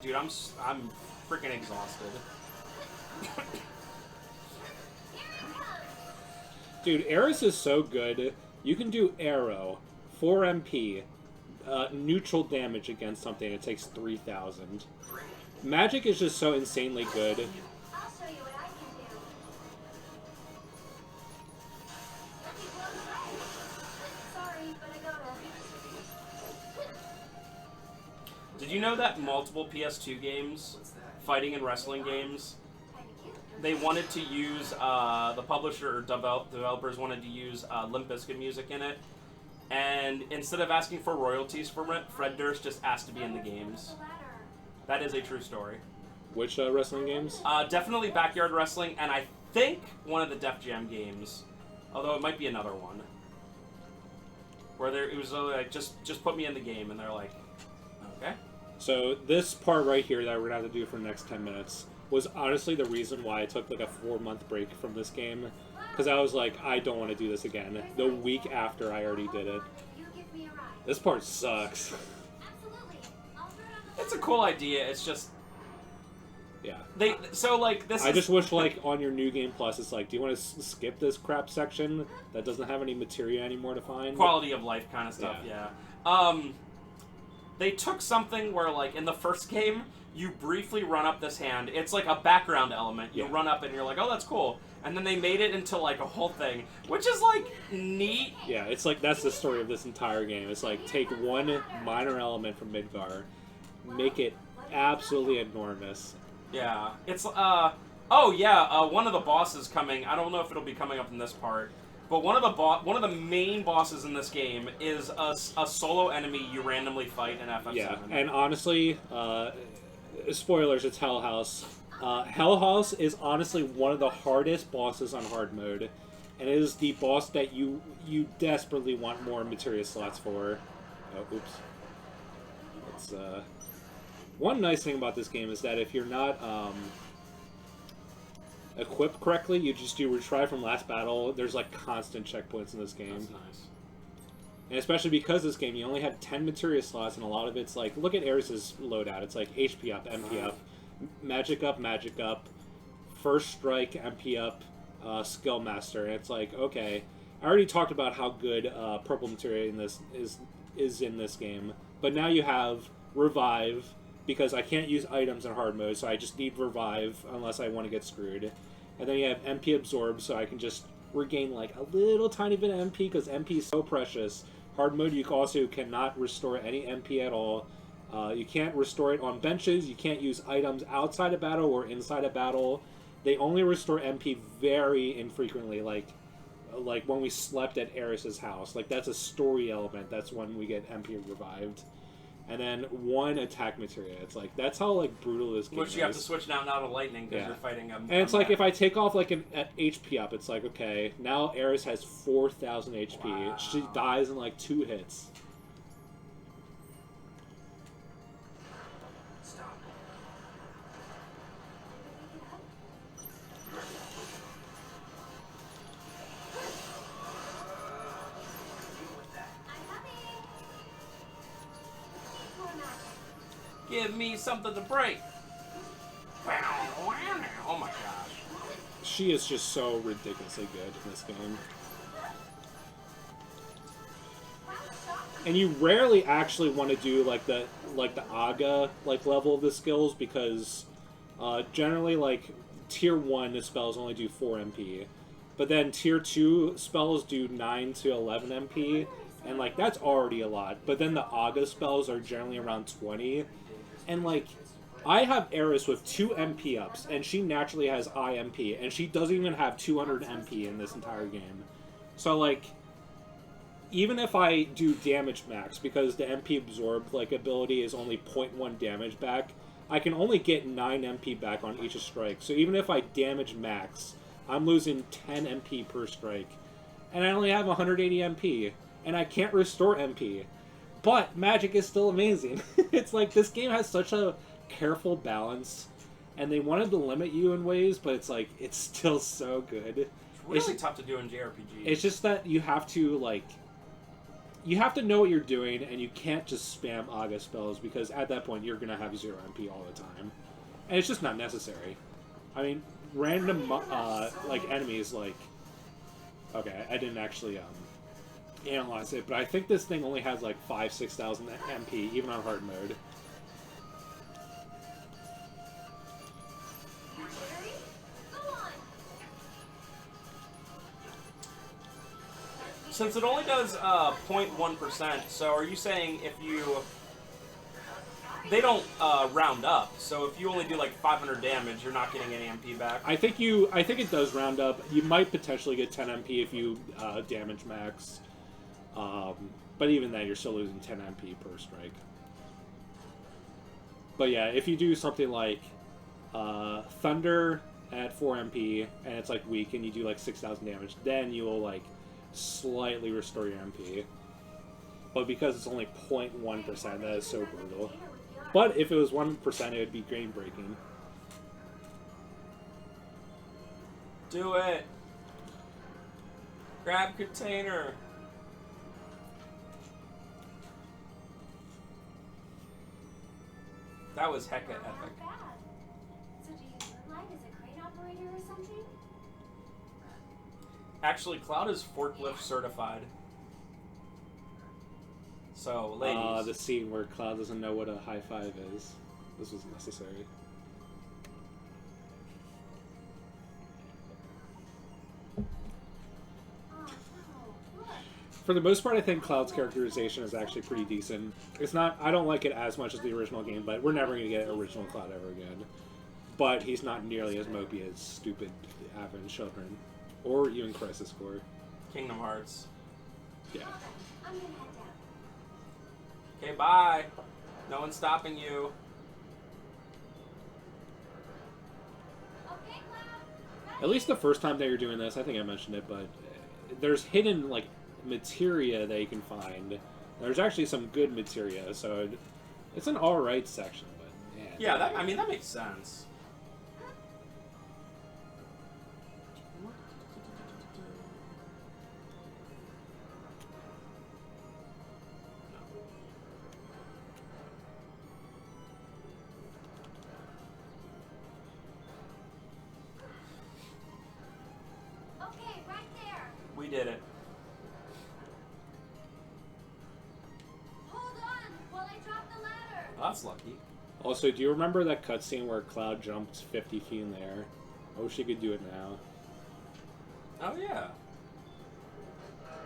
Dude, I'm freaking exhausted. Dude, Eris is so good. You can do arrow, 4 MP, neutral damage against something. It takes 3,000. Magic is just so insanely good. I'll show you what I can do. Sorry, but I gotta. Did you know that multiple PS2 games, fighting and wrestling games, they wanted to use, the publisher or developers wanted to use Limp Bizkit music in it, and instead of asking for royalties from it, Fred Durst just asked to be in the games. That is a true story. Which wrestling games? Definitely Backyard Wrestling, and I think one of the Def Jam games, although it might be another one, where it was like, just put me in the game, and they're like, okay. So this part right here that we're going to have to do for the next 10 minutes was honestly the reason why I took like a 4-month break from this game. Because I was like, I don't want to do this again. The week after I already did it. This part sucks. It's a cool idea, it's just... Yeah. I just wish, like, on your New Game Plus, it's like, do you want to skip this crap section that doesn't have any materia anymore to find? Quality of life kind of stuff, yeah. They took something where, like, in the first game, you briefly run up this hand. It's like a background element. You run up and you're like, oh, that's cool. And then they made it into, like, a whole thing, which is, like, neat. Yeah, it's like, that's the story of this entire game. It's like, take one minor element from Midgar, make it absolutely enormous. Yeah. It's, one of the bosses coming, I don't know if it'll be coming up in this part, but one of the main bosses in this game is a solo enemy you randomly fight in FF7. Yeah, and honestly, spoilers, it's Hell House. Hell House is honestly one of the hardest bosses on hard mode, and it is the boss that you desperately want more materia slots for. Oh, oops. It's, one nice thing about this game is that if you're not equipped correctly, you just do retry from last battle. There's like constant checkpoints in this game. That's nice. And especially because this game, you only have 10 materia slots, and a lot of it's like, look at Eris's loadout. It's like HP up, MP up, magic up, first strike, MP up, skill master. And it's like, okay, I already talked about how good purple materia in this is in this game, but now you have revive, because I can't use items in hard mode, so I just need revive unless I want to get screwed. And then you have MP absorb, so I can just regain like a little tiny bit of MP, because MP is so precious. Hard mode, you also cannot restore any MP at all. You can't restore it on benches. You can't use items outside of battle or inside of battle. They only restore MP very infrequently, like when we slept at Eris's house. Like, that's a story element. That's when we get MP revived. And then one attack materia. It's like, that's how like brutal this game is. Which you have to switch now to lightning because you're fighting and it's like, if I take off like an HP up, it's like, okay, now Eris has 4,000 HP. Wow. She dies in like 2 hits. Give me something to break. Oh my gosh. She is just so ridiculously good in this game. And you rarely actually want to do like the Aga level of the skills, because generally like tier 1 spells only do 4 MP. But then tier 2 spells do 9 to 11 MP, and like that's already a lot. But then the Aga spells are generally around 20. And, like, I have Eris with 2 MP ups, and she naturally has high MP, and she doesn't even have 200 MP in this entire game. So, like, even if I do damage max, because the MP absorb, like, ability is only 0.1 damage back, I can only get 9 MP back on each strike. So even if I damage max, I'm losing 10 MP per strike. And I only have 180 MP, and I can't restore MP. But magic is still amazing. It's like, this game has such a careful balance, and they wanted to limit you in ways, but it's like, it's still so good. It's really tough to do in JRPGs. It's just that you have to, like, you have to know what you're doing, and you can't just spam Aga spells, because at that point you're going to have 0 MP all the time. And it's just not necessary. I mean, random, like, enemies, like... Okay, I didn't actually, analyze it, but I think this thing only has, like, 5,000-6,000 MP, even on hard mode. Since it only does 0.1%, so are you saying if you... They don't round up, so if you only do like 500 damage, you're not getting any MP back? I think it does round up. You might potentially get 10 MP if you damage max. But even then, you're still losing 10 MP per strike. But yeah, if you do something like Thunder at 4 MP, and it's like weak, and you do like 6,000 damage, then you will like slightly restore your MP. But because it's only 0.1%, that is so brutal. But if it was 1%, it would be game breaking. Do it! Grab container! That was hecka epic. Not bad. So do you moonlight as a crane operator or something? Actually, Cloud is forklift certified. So, ladies. The scene where Cloud doesn't know what a high five is. This was necessary. Oh no, look. For the most part, I think Cloud's characterization is actually pretty decent. It's not... I don't like it as much as the original game, but we're never going to get original Cloud ever again. But he's not nearly as mopey as stupid Advent Children. Or even Crisis Core. Kingdom Hearts. Yeah. I'm gonna head down. Okay, bye. No one's stopping you. Okay, Cloud. At least the first time that you're doing this, I think I mentioned it, but there's hidden, like, materia that you can find. There's actually some good materia, so it's an alright section, but man. Yeah, that makes sense. Okay, right there. We did it. Hold on while I drop the ladder. That's lucky. Also, do you remember that cutscene where Cloud jumped 50 feet in the air? I wish he could do it now. Oh, yeah.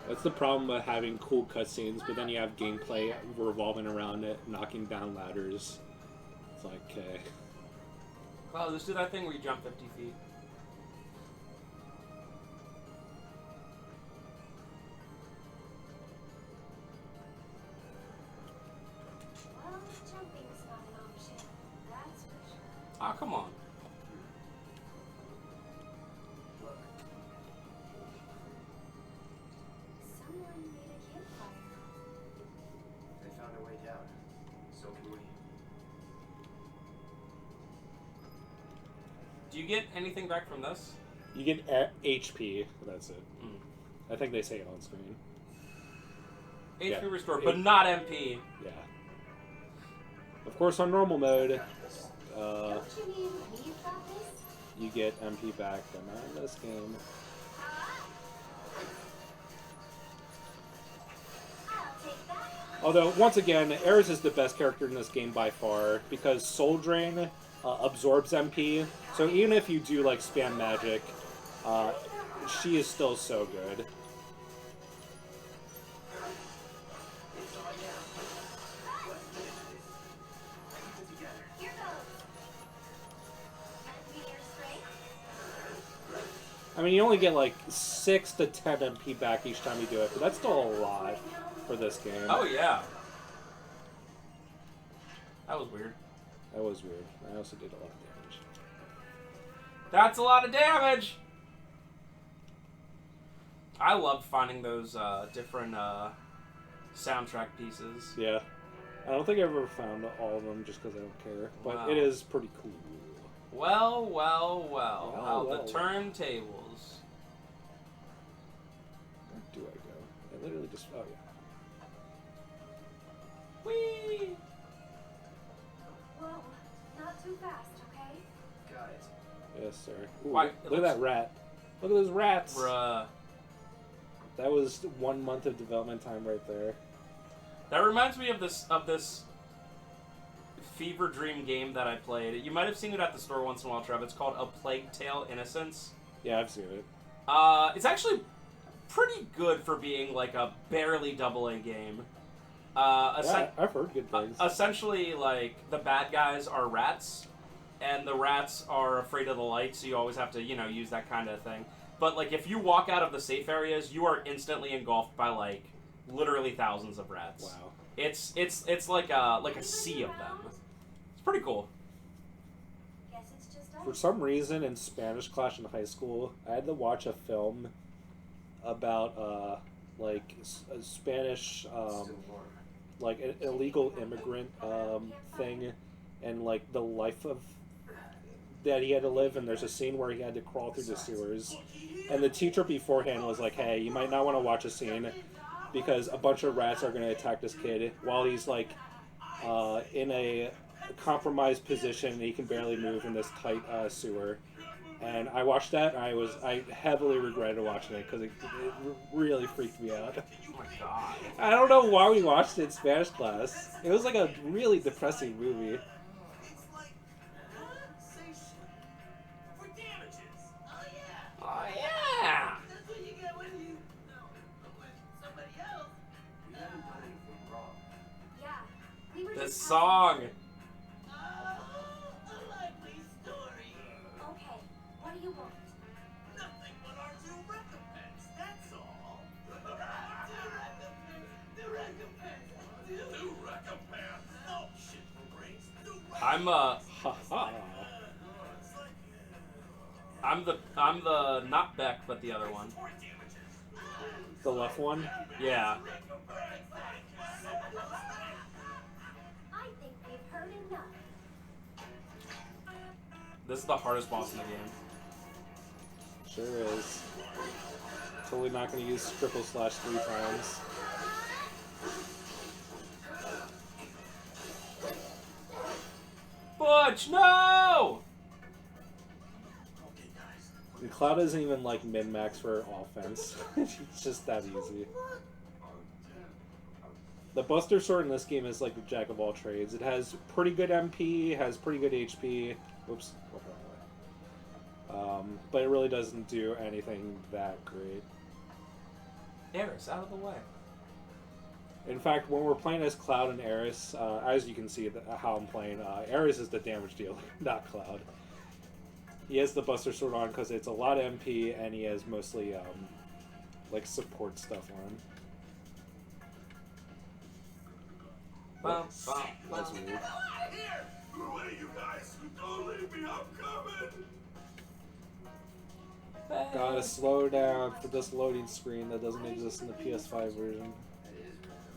That's the problem with having cool cutscenes, but then you have gameplay revolving around it, knocking down ladders. It's like, okay. Well, let's do that thing where you jump 50 feet. Well, jumping is not an option. That's for sure. Ah, come on. Someone made a campfire. They found a way down. So can we. Do you get anything back from this? You get HP, that's it. I think they say it on screen. HP Yeah. restored, but not MP. Yeah. Of course, on normal mode, Don't you mean we've got this? you get MP back, but not in this game. I'll take that. Although, once again, Ares is the best character in this game by far, because Soul Drain absorbs MP, so even if you do, like, spam magic, she is still so good. Here goes. And meteor strength. I mean, you only get, like, 6 to 10 MP back each time you do it, but that's still a lot for this game. Oh, yeah. That was weird. That was weird. I also did a lot of damage. That's a lot of damage! I loved finding those different soundtrack pieces. Yeah. I don't think I've ever found all of them just because I don't care, but Wow. it is pretty cool. Well, well, well. Well, How well, the well. turntables. Where do I go? I literally just... Oh, yeah. Whee! Whoa, not too fast, okay? Got it. Yes, sir. Ooh, Why, look at that rat. Look at those rats. Bruh. That was 1 month of development time right there. That reminds me of this Fever Dream game that I played. You might have seen it at the store once in a while, Trev. It's called A Plague Tale: Innocence. Yeah, I've seen it. It's actually pretty good for being like a barely AA game. Yeah, I've heard good things. Essentially, like, the bad guys are rats, and the rats are afraid of the light, so you always have to, use that kind of thing. But, like, if you walk out of the safe areas, you are instantly engulfed by, like, literally thousands of rats. Wow. It's like a sea of them. It's pretty cool. Guess it's just us. For some reason, in Spanish class in high school, I had to watch a film about, a Spanish, Still warm. like, an illegal immigrant, thing, and, like, the life of that he had to live, and there's a scene where he had to crawl through the sewers, and the teacher beforehand was like, hey, you might not want to watch a scene because a bunch of rats are going to attack this kid while he's, like, in a compromised position and he can barely move in this tight sewer. And I watched that, and I heavily regretted watching it because it really freaked me out. Oh my god. I don't know why we watched it in Spanish class. It was like a really depressing movie. It's like compensation for damages. Oh yeah. Oh, yeah! That's what you get when you with somebody else. We haven't done anything wrong. Yeah, we were This just song. Oh, a likely story. Okay, what do you want? Nothing but our due recompense. That's all. Due recompense. Due recompense. Oh shit, brains. Due recompense. Ha-ha. I'm the not Beck, but the other one. For damages. The left one? Yeah. I think we've heard enough. This is the hardest boss in the game. Sure is. Totally not going to use triple slash 3 times. Butch, no! Okay, guys. And Cloud isn't even like min-max for offense. It's just that easy. The Buster Sword in this game is like the jack of all trades. It has pretty good MP, has pretty good HP. Whoops. Went the wrong way. But it really doesn't do anything that great. Eris, out of the way. In fact, when we're playing as Cloud and Eris, as you can see how I'm playing, Eris is the damage dealer, not Cloud. He has the Buster Sword on because it's a lot of MP, and he has mostly like support stuff on. Bum, bum, That's bum. weird. Get out of here! Wait, you guys! Don't leave me! I'm coming! Gotta slow down for this loading screen that doesn't exist in the PS5 version. That is random.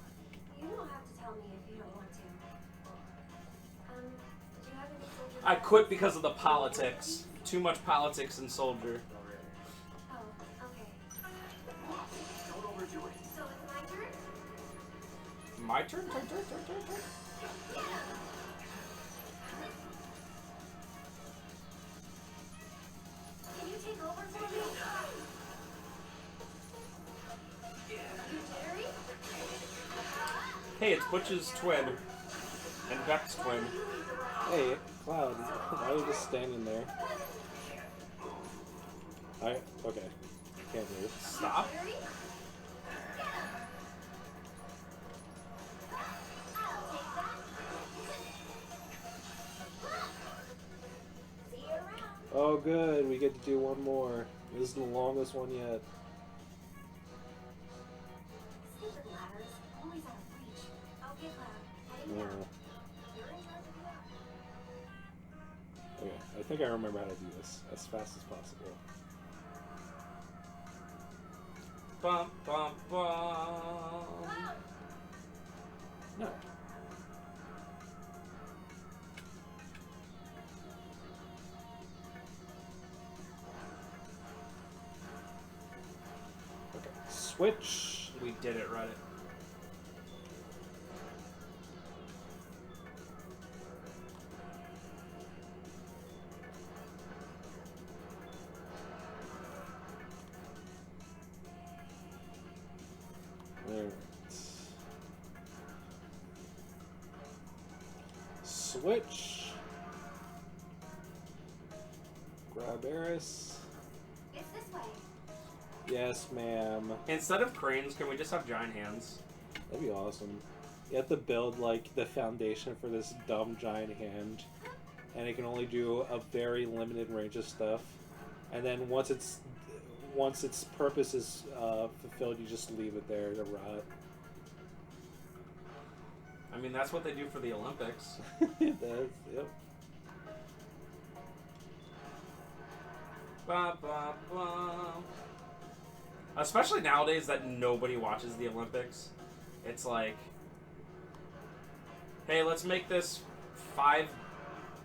You don't have to tell me if you don't want to. Do you have any soldiers? I quit because of the politics. Too much politics in Soldier. Already. Oh, okay. Don't overdo it. So it's my turn? My turn? Turn. Can you take over for me? You Jerry? Hey, it's Butch's twin. And Beck's twin. Hey, Cloud, why are you just standing there? Okay. Can't move. Stop. Jerry? I'll take that. See you around. Oh, good. We get to do one more. This is the longest one yet. Stupid ladders. Always out of reach. Okay, Cloud. Heading Uh, down. You're in charge of the okay, I think I remember how to do this as fast as possible. Bum, bum, bum. No. Okay, switch. We did it, Reddit. switch. Grab Eris. It's this way. Yes, ma'am. Instead of cranes, can we just have giant hands? That'd be awesome. You have to build like the foundation for this dumb giant hand, and it can only do a very limited range of stuff. And then once its purpose is fulfilled, you just leave it there to rot. I mean, that's what they do for the Olympics. It does. Yep. Ba, ba, ba. Especially nowadays that nobody watches the Olympics. It's like, hey, let's make this $5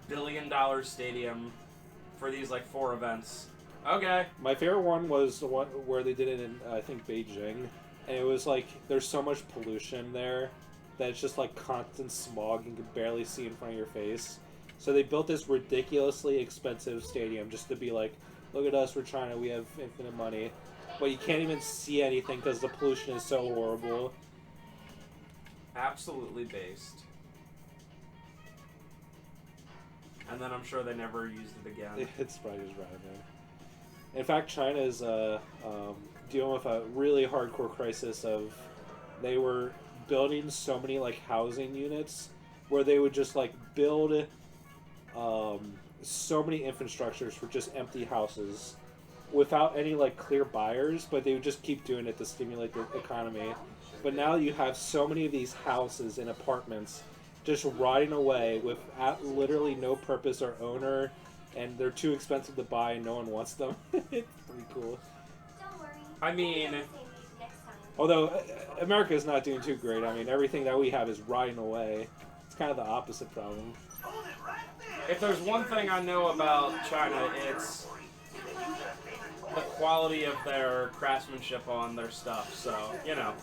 billion stadium for these like 4 events. Okay. My favorite one was the one where they did it in, I think, Beijing. And it was like, there's so much pollution there that it's just like constant smog and you can barely see in front of your face. So they built this ridiculously expensive stadium just to be like, look at us, we're China, we have infinite money. But you can't even see anything because the pollution is so horrible. Absolutely based. And then I'm sure they never used it again. It's probably just right there. In fact, China is dealing with a really hardcore crisis of they were building so many like housing units where they would just like build so many infrastructures for just empty houses without any like clear buyers, but they would just keep doing it to stimulate the economy. But now you have so many of these houses and apartments just rotting away with literally no purpose or owner, and they're too expensive to buy and no one wants them. It's pretty cool. Don't worry. I mean, Save these next time. Although America is not doing too great. I mean, everything that we have is rotting away. It's kind of the opposite problem. Hold it right there. if there's one thing I know about China, it's the quality of their craftsmanship on their stuff. So, you know.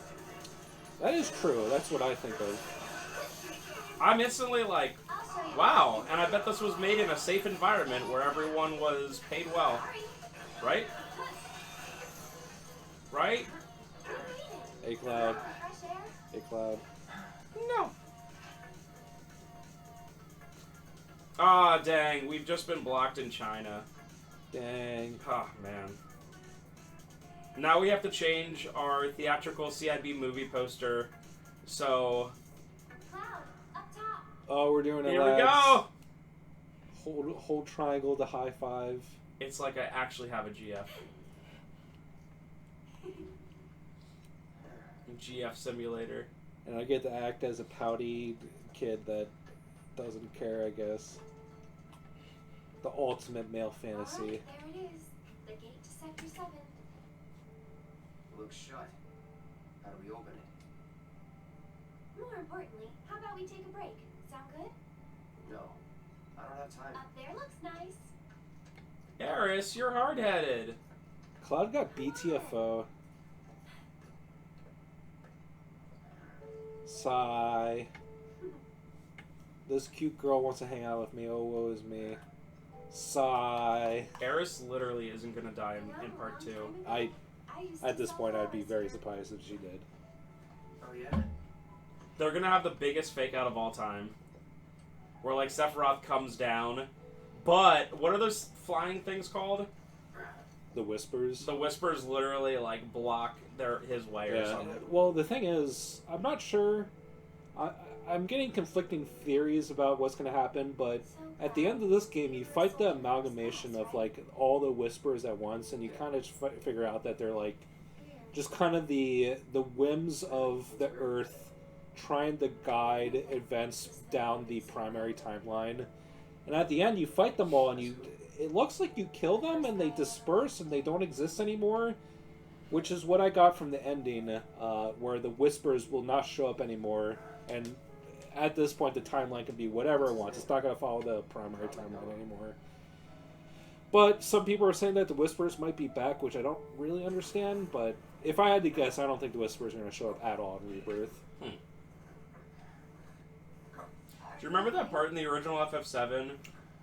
That is true. That's what I think of. I'm instantly like, I'll show you. wow, and I bet this was made in a safe environment where everyone was paid well. Right? Right? A Cloud. Fresh air? A Cloud. No. Ah, dang, we've just been blocked in China. Dang. Oh, man. Now we have to change our theatrical CIB movie poster, so... Cloud, up top. Oh, we're doing it. Here we lads. go! Hold triangle to high five. It's like I actually have a GF. GF simulator. And I get to act as a pouty kid that doesn't care, I guess. The ultimate male fantasy. Alright, there it is. The gate to Sector 7. Looks shut. How do we open it? More importantly, how about we take a break? Sound good? No. I don't have time. Up there looks nice. Eris, you're hard-headed. Cloud got BTFO. Sigh. This cute girl wants to hang out with me. Oh, woe is me. Sigh. Eris literally isn't gonna die in part 2. At this point, I'd be very surprised if she did. Oh yeah? They're gonna have the biggest fake out of all time. Where, like, Sephiroth comes down. But, what are those flying things called? The Whispers. The Whispers literally, like, block his way or something. Well, the thing is, I'm not sure. I'm getting conflicting theories about what's going to happen, but at the end of this game, you fight the amalgamation of, like, all the Whispers at once, and you kind of figure out that they're, like, just kind of the whims of the Earth trying to guide events down the primary timeline. And at the end, you fight them all, and it looks like you kill them, and they disperse, and they don't exist anymore, which is what I got from the ending, where the Whispers will not show up anymore, and at this point, the timeline can be whatever it wants. It's not going to follow the primary timeline anymore. But some people are saying that the Whispers might be back, which I don't really understand, but if I had to guess, I don't think the Whispers are going to show up at all in Rebirth. Do you remember that part in the original FF7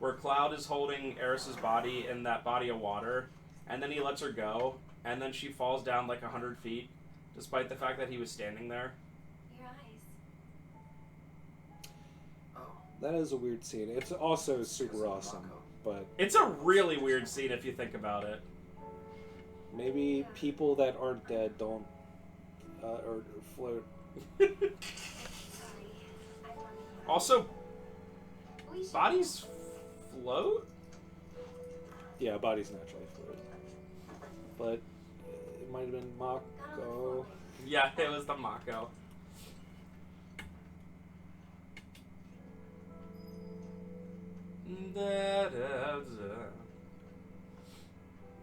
where Cloud is holding Eris's body in that body of water, and then he lets her go, and then she falls down like 100 feet, despite the fact that he was standing there? Your eyes. Oh. That is a weird scene. It's also super awesome, but It's a really weird scene if you think about it. maybe people that aren't dead don't or float. Also, bodies float? Yeah, bodies naturally float. But it might have been Mako. Yeah, it was the Mako.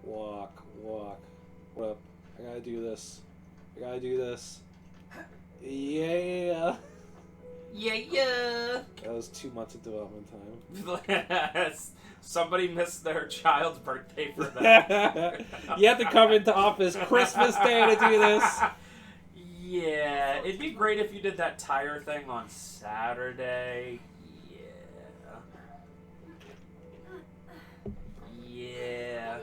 Walk, walk. What up? I gotta do this. I gotta do this. Yeah. Yeah. That was 2 months of development time. Somebody missed their child's birthday for that. You have to come into office Christmas Day to do this. Yeah, it'd be great if you did that tire thing on Saturday. Yeah. Yeah.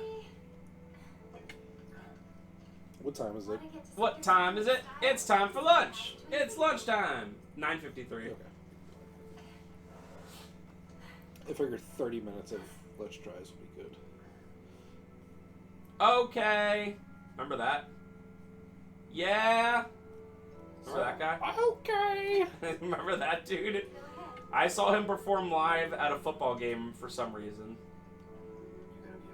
What time is it? What time is it? It's time for lunch. It's lunchtime. 9:53. Okay. I figured 30 minutes of Let's Tries would be good. Okay. Remember that? Yeah. Remember that guy? Okay. Remember that dude? I saw him perform live at a football game for some reason.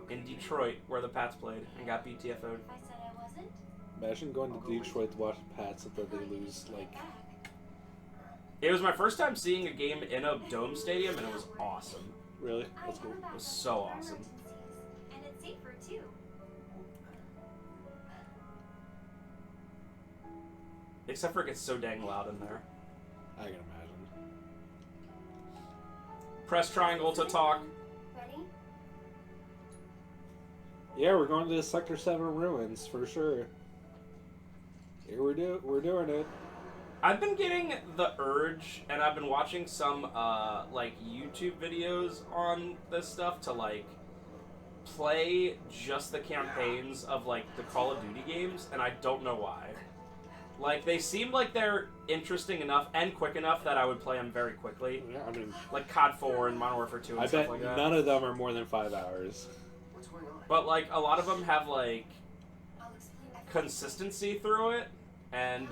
In Detroit, where the Pats played, and got BTFO'd. I said I wasn't. Imagine going to Detroit to watch the Pats and then they lose, like... It was my first time seeing a game in a dome stadium, and it was awesome. Really? That's cool. It was so awesome. And it's safer too. Except for it gets so dang loud in there. I can imagine. Press triangle to talk. Ready? Yeah, we're going to the Sector 7 ruins, for sure. Here we're doing it. I've been getting the urge, and I've been watching some, like, YouTube videos on this stuff to, like, play just the campaigns of, like, the Call of Duty games, and I don't know why. Like, they seem like they're interesting enough and quick enough that I would play them very quickly. Yeah, I mean, Like COD 4 and Modern Warfare 2 and I stuff bet like that. none of them are more than 5 hours. What's going on? But, like, a lot of them have, like, I'll explain. consistency through it, and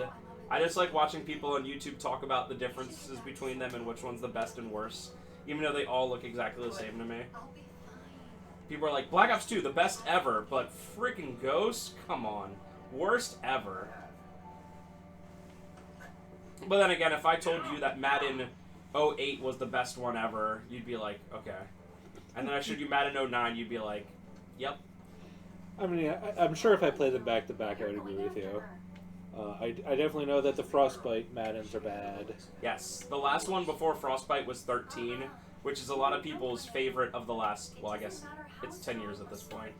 I just like watching people on YouTube talk about the differences between them and which one's the best and worst, even though they all look exactly the same to me. I'll be fine. People are like, Black Ops 2, the best ever, but freaking Ghost? Come on. Worst ever. But then again, if I told you that Madden 08 was the best one ever, you'd be like, okay. And then I showed you Madden 09, you'd be like, yep. I mean, I'm sure if I played them back to back, I would agree with you. I definitely know that the Frostbite Maddens are bad. Yes, the last one before Frostbite was 13, which is a lot of people's favorite of the last, well, I guess it's 10 years at this point.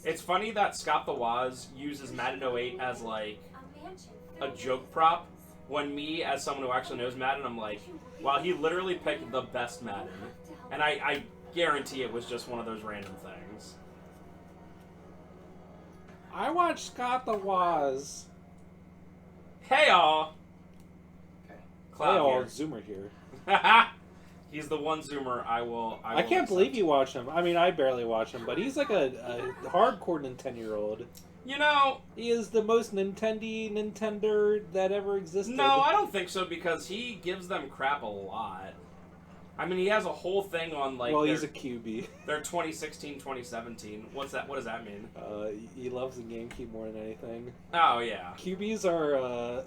It's funny that Scott the Woz uses Madden 08 as, like, a joke prop, when me, as someone who actually knows Madden, I'm like, wow, he literally picked the best Madden. And I guarantee it was just one of those random things. I watched Scott the Woz. Hey, all. Okay. Cloud Hey, all, here. Zoomer here. He's the one Zoomer I will I can't believe you watch him. I mean, I barely watch him, but he's like a hardcore Nintendo-year-old. You know, He is the most Nintender that ever existed. no, I don't think so, because he gives them crap a lot. I mean, he has a whole thing on, like, well, their, he's a QB. their 2016, 2017. What's that? What does that mean? He loves the GameCube more than anything. Oh, yeah. QBs are,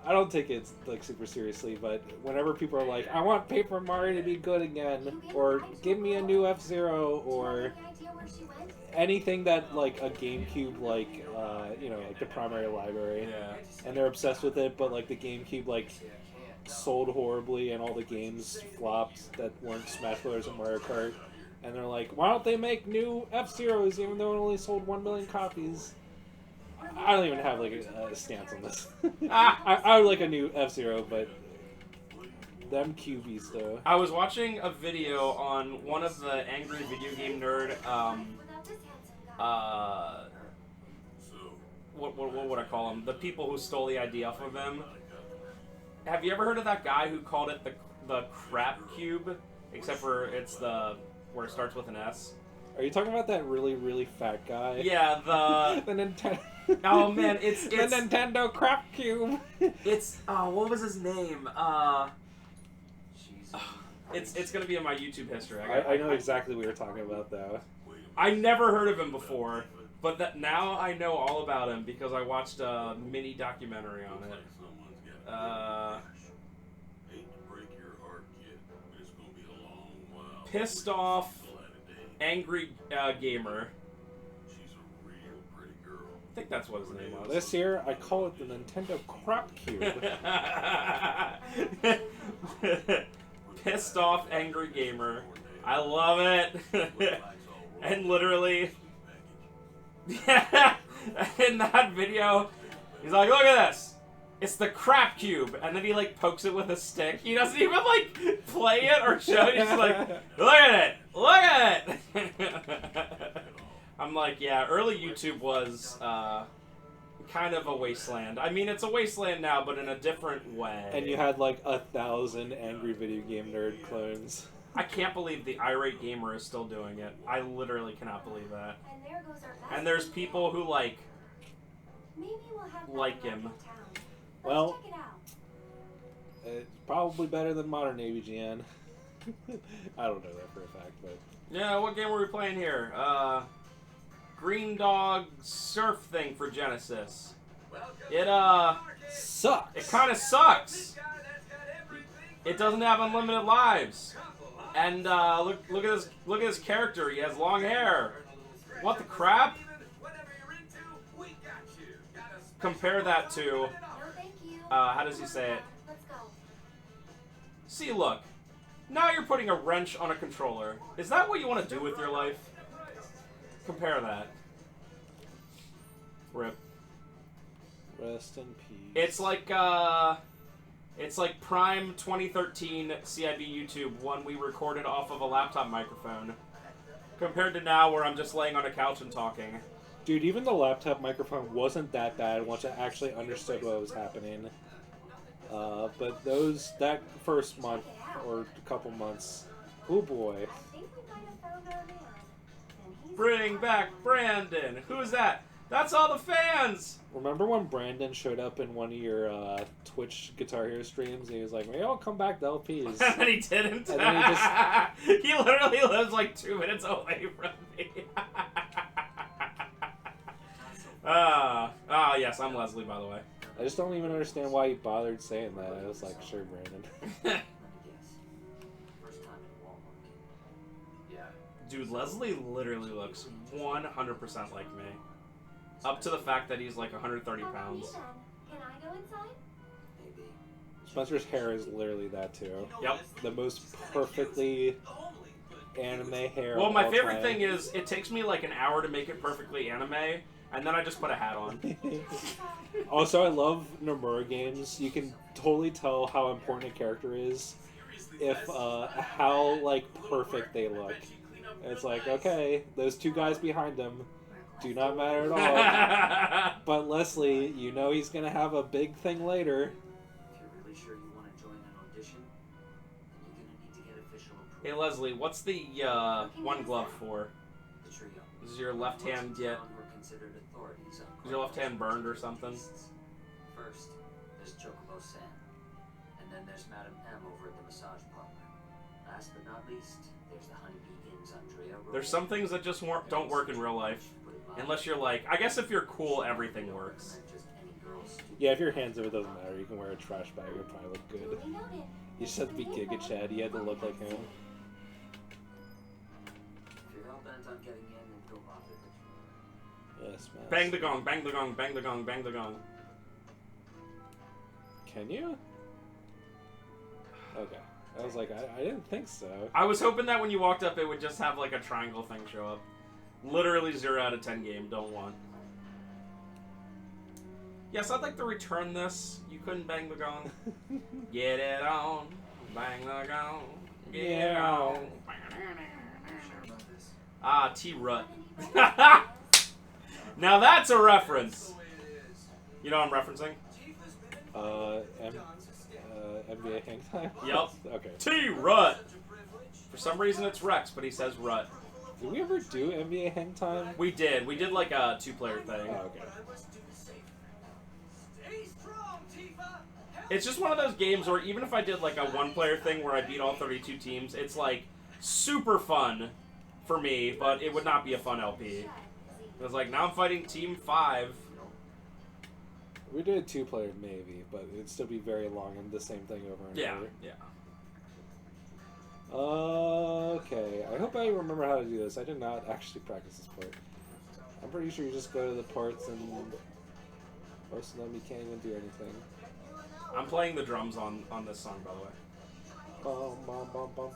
I don't take it, like, super seriously, but whenever people are like, I want Paper Mario to be good again, or give me a new F-Zero, or anything that, like, a GameCube, like, you know, like the primary library, Yeah. and they're obsessed with it, but, like, the GameCube, like, sold horribly, and all the games flopped that weren't Smash Bros. And Mario Kart, and they're like, why don't they make new F-Zeros even though it only sold 1 million copies? I don't even have, like, a stance on this. I would like a new F-Zero, but them QBs, though. I was watching a video on one of the Angry Video Game Nerd, what would I call them? The people who stole the idea from him. have you ever heard of that guy who called it the crap cube? Except for it's the where it starts with an S. Are you talking about that really, really fat guy? Yeah, the the Nintendo. Oh man, it's the Nintendo crap cube. It's what was his name? It's gonna be in my YouTube history. I know exactly what you're talking about though. I never heard of him before, but now I know all about him because I watched a mini documentary on it. Pissed off, angry gamer. I think that's what his name was. This year, I call it the Nintendo crap cube. Pissed off, angry gamer. I love it. And literally, in that video, he's like, look at this. It's the crap cube. And then he like pokes it with a stick. He doesn't even like play it or show it. He's just like, look at it. Look at it. I'm like, yeah, early YouTube was kind of a wasteland. I mean, it's a wasteland now, but in a different way. And you had like 1,000 angry video game nerd clones. I can't believe the irate gamer is still doing it. I literally cannot believe that. And there goes our And there's people who like Maybe we'll have like that him. in town. Let's Well, check it out. it's probably better than modern AVGN. I don't know that for a fact, but Yeah, what game were we playing here? Green Dog Surf thing for Genesis. It sucks. it kind of sucks. It doesn't have unlimited lives. And look at this character. He has long hair. What the crap? Compare that to No, thank you. how does he say it? Let's go. See, look. Now you're putting a wrench on a controller. Is that what you want to do with your life? Compare that. Rip. Rest in peace. It's like Prime 2013 CIB YouTube when we recorded off of a laptop microphone. Compared to now where I'm just laying on a couch and talking. Dude, even the laptop microphone wasn't that bad once I actually understood what was happening. But that first month or a couple months, oh boy. I think we might have found our man. And he's Bring back Brandon! Who's that? That's all the fans! Remember when Brandon showed up in one of your Twitch Guitar Hero streams and he was like, maybe I'll come back to LPs. And he didn't. And then he just... He literally lives like 2 minutes away from me. Yes, I'm Leslie, by the way. I just don't even understand why he bothered saying that. I was like, sure, Brandon. First time in Walmart. Yeah. Dude, Leslie literally looks 100% like me. Up to the fact that he's like 130 How about pounds. you then? Can I go inside? Maybe. Spencer's hair is literally that too. Yep. The most perfectly anime hair. Well, of my all favorite time. thing is it takes me like an hour to make it perfectly anime, and then I just put a hat on. Also, I love Nomura games. You can totally tell how important a character is if how like perfect they look. It's like, okay, those two guys behind him do not matter at all. But Leslie, you know he's gonna have a big thing later. If you're really sure you want to join an audition, then you're gonna need to get official approval. Hey Leslie, what's the one glove for? The trio. Is your left hand yet? Were considered authorities on Is your left hand burned or something? First, there's Chocobo Sam, and then there's Madam M over at the massage parlor. Last but not least, there's the Honeybee Inn's Andrea. There's some things that just don't work in real life. Unless you're like, I guess if you're cool, everything works. Yeah, if your hands over, it doesn't matter. You can wear a trash bag; it'll probably look good. Duly noted. You just have to be Giga Chad. You had to look like him. If you're hell bent on getting in, then go bother. Yes, man. Bang the gong, bang the gong, bang the gong, bang the gong. Can you? Okay. I was like, I didn't think so. I was hoping that when you walked up, it would just have like a triangle thing show up. Literally 0 out of 10 game, don't want. Yes, I'd like to return this. You couldn't bang the gong. Get it on, bang the gong, get it on. Ah, T-Rut. Now that's a reference. You know what I'm referencing? NBA Hang Time? Yep. Okay. T-Rut! For some reason it's Rex, but he says Rut. Did we ever do NBA Hang Time? We did. We did like a 2-player thing. Oh, okay. It's just one of those games where even if I did like a 1-player thing where I beat all 32 teams, it's like super fun for me, but it would not be a fun LP. It was like, now I'm fighting Team 5. We did a 2-player maybe, but it'd still be very long and the same thing over and over. Yeah. Okay, I hope I remember how to do this. I did not actually practice this part. I'm pretty sure you just go to the parts and most of them you can't even do anything. I'm playing the drums on this song, by the way. Bum, bum, bum, bum,